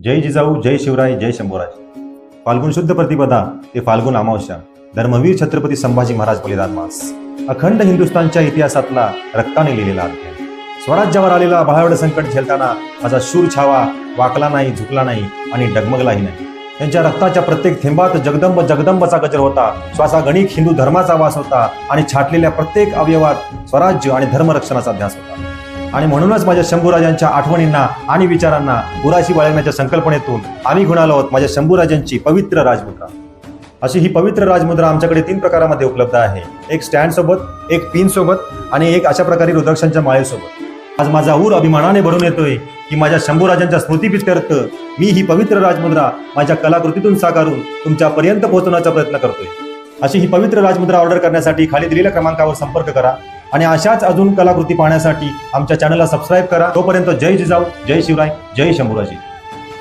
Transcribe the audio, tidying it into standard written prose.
जय जिजाऊ, जय शिवराय, जय शंभूराज. फाल्गुन शुद्ध प्रतिपदा ते फाल्गुन अमावस्या. धर्मवीर छत्रपती संभाजी महाराज बलिदान मास. अखंड हिंदुस्थानच्या इतिहासातला रक्ताने लिहिलेला अध्याय. स्वराज्यावर आलेला भयावह संकट झेलताना माझा शूर छावा वाकला नाही, झुकला नाही आणि डगमगलाही नाही. त्यांच्या रक्ताच्या प्रत्येक थेंबात जगदंब जगदंबचा गजर होता. श्वासागणिक हिंदू धर्माचा वास होता आणि छाटलेल्या प्रत्येक अवयवात स्वराज्य आणि धर्मरक्षणाचा ध्यास होता. आणि म्हणूनच माझ्या शंभूराजांच्या आठवणींना आणि विचारांना उराशी बाळगण्याच्या संकल्पनेतून आम्ही घेऊन आलो आहोत माझ्या शंभूराजांची पवित्र राजमुद्रा. अशी ही पवित्र राजमुद्रा आमच्याकडे 3 प्रकारामध्ये उपलब्ध आहे. एक स्टँड सोबत, एक पिन सोबत आणि एक अशा प्रकारे रुद्राक्षांच्या माळेसोबत. आज माझा ऊर अभिमानाने भरून येतोय की माझ्या शंभूराजांच्या स्मृतीप्रीत्यर्थ मी ही पवित्र राजमुद्रा माझ्या कलाकृतीतून साकारून तुमच्यापर्यंत पोहोचवण्याचा प्रयत्न करतोय. अशी ही पवित्र राजमुद्रा ऑर्डर करण्यासाठी खाली दिलेल्या क्रमांकावर संपर्क करा आणि अशाच अजून कलाकृती पाहण्यासाठी आमच्या चॅनलला सबस्क्राईब करा. तोपर्यंत जय जिजाऊ, जय शिवराय, जय शंभूराजे.